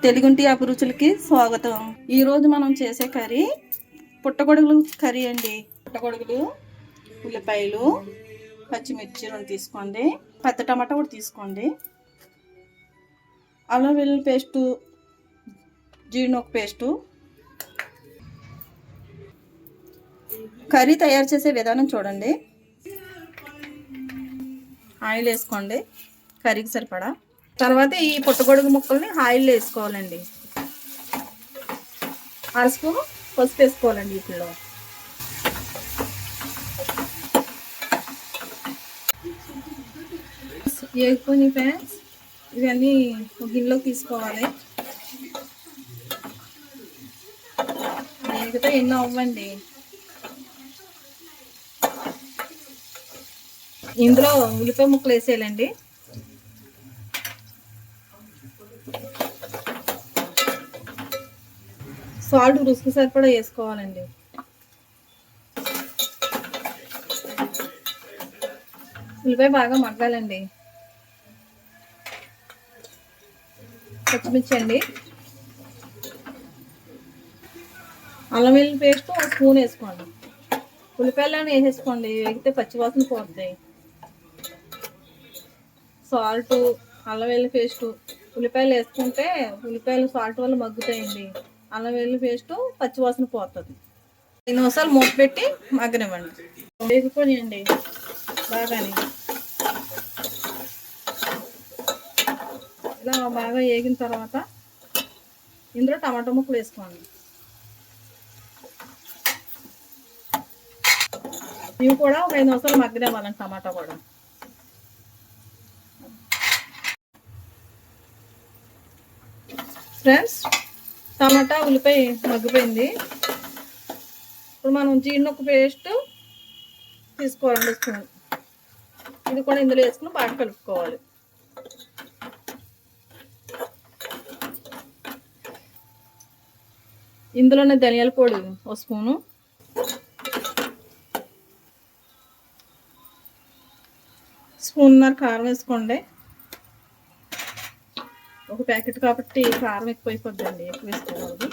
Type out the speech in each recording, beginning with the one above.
తెలుగుంటి అభిరుచులకి స్వాగతం. ఈరోజు మనం చేసే కర్రీ పుట్టగొడుగులు కర్రీ అండి. పుట్టగొడుగులు, ఉల్లిపాయలు, పచ్చిమిర్చి 2 తీసుకోండి, పెద్ద టమాటా ఒకటి తీసుకోండి, అల్లం వెల్లుల్లి పేస్టు, జీడినొక్క పేస్టు. కర్రీ తయారు చేసే విధానం చూడండి. ఆయిల్ వేసుకోండి కర్రీకి సరిపడా. తర్వాత ఈ పుట్టగొడుగు ముక్కల్ని ఆయిల్లో వేసుకోవాలండి. అర స్పూన్ పసుపు వేసుకోవాలండి. వీటిలో వేసుకొని ఫ్రెండ్స్ ఇవన్నీ గిన్నెలోకి తీసుకోవాలి. మిగతా ఎన్నో అవ్వండి. ఇందులో ఉల్లిపాయ ముక్కలు వేసేయాలండి. సాల్ట్ రుచికి సరిపడా వేసుకోవాలండి. ఉల్లిపాయ బాగా మగ్గాలండి. పచ్చిమిర్చి అండి, అల్లం వెల్లుల్లి పేస్ట్ 1 స్పూన్ వేసుకోండి. ఉల్లిపాయలను వేసేసుకోండి, వేగితే పచ్చివాసన పోతాయి. సాల్ట్, అల్లం వెల్లుల్లి పేస్టు, ఉల్లిపాయలు వేసుకుంటే ఉల్లిపాయలు సాల్ట్ వల్ల మగ్గుతాయండి. అల్లం వెల్లుల్లి పేస్టు పచ్చివాసన పోతుంది. 5 నిమిషాలు మూత పెట్టి మగ్గనివ్వండి. వేగిపోయాయండి బాగానే. ఇలా బాగా వేగిన తర్వాత ఇందులో టమాటా ముక్కలు వేసుకోండి. ఇవి కూడా ఒక 5 నిమిషాలు మగ్గనివ్వాలండి. టమాటా కూడా ఫ్రెండ్స్, టమాటా ఉల్లిపాయ మగ్గిపోయింది. ఇప్పుడు మనం జీడినొక్క పేస్ట్ తీసుకోవాలండి స్పూన్. ఇది కూడా ఇందులో వేసుకుని బాగా కలుపుకోవాలి. ఇందులోనే ధనియాల పొడి 1 స్పూను, స్పూన్నర కారం వేసుకోండి. ఒక ప్యాకెట్ కాబట్టి కారం ఎక్కువైపోద్దండి, ఎక్కువ వేసుకోకూడదు.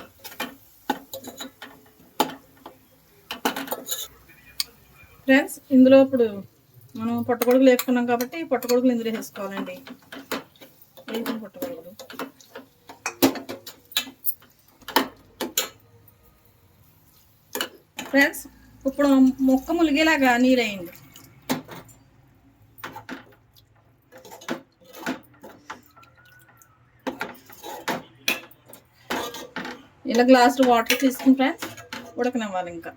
ఫ్రెండ్స్, ఇందులో ఇప్పుడు మనం పుట్టగొడుగులు వేసుకున్నాం కాబట్టి పుట్టగొడుగులు ఇందులో వేసుకోవాలండి. వేసిన పుట్టగొడుగులు ఫ్రెండ్స్, ఇప్పుడు ముక్క ములిగేలాగా నీరు వేయండి. ఇలా గ్లాసులు వాటర్ తీసుకుని ఫ్రెండ్స్ ఉడకనివ్వాలి. ఇంకా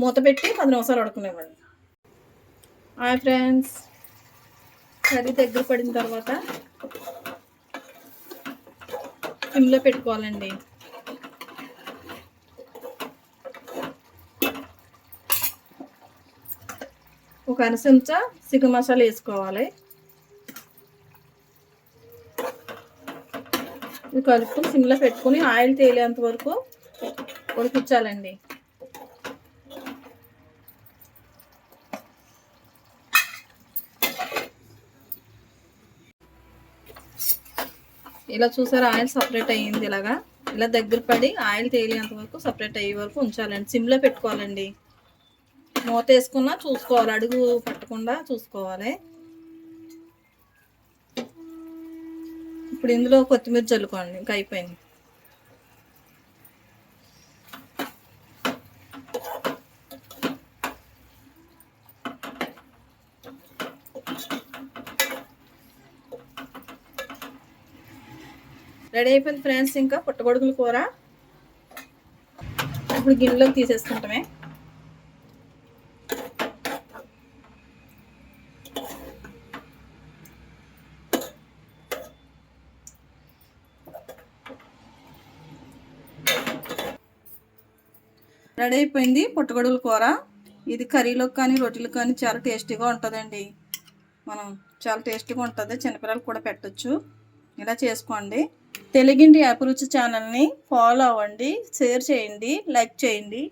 మూత పెట్టి 10 నిమిషాలు ఉడకనివ్వండి. హాయ్ ఫ్రెండ్స్, కర్రీ దగ్గర పడిన తర్వాత సిమ్లో పెట్టుకోవాలండి. ఒక అర చెంచా చికెన్ మసాలా వేసుకోవాలి. ఇది కలుపుకొని సిమ్లో పెట్టుకొని ఆయిల్ తేలేంత వరకు ఉడికించాలండి. ఇలా చూసారు, ఆయిల్ సపరేట్ అయ్యింది. ఇలా దగ్గర పడి ఆయిల్ తేలేంత వరకు సపరేట్ అయ్యే వరకు ఉంచాలండి. సిమ్లో పెట్టుకోవాలండి. మూత వేసుకున్నా చూసుకోవాలి, అడుగు పట్టకుండా చూసుకోవాలి. ఇప్పుడు ఇందులో కొత్తిమీర చల్లుకోండి. ఇంకా అయిపోయింది. రెడీ అయిపోయింది ఫ్రెండ్స్. ఇంకా పుట్టగొడుగుల కూర ఇప్పుడు గిన్నెలోకి తీసేసుకుంటామే. రెడీ అయిపోయింది పుట్టగొడుగుల కూర. ఇది కర్రీలోకి కానీ రొట్టెలకు కానీ చాలా టేస్టీగా ఉంటుందండి. చాలా టేస్టీగా ఉంటుంది. చిన్నపిల్లలు కూడా పెట్టచ్చు. ఇలా చేసుకోండి. తెలుగింటి అభిరుచి ఛానల్ని ఫాలో అవ్వండి, షేర్ చేయండి, లైక్ చేయండి.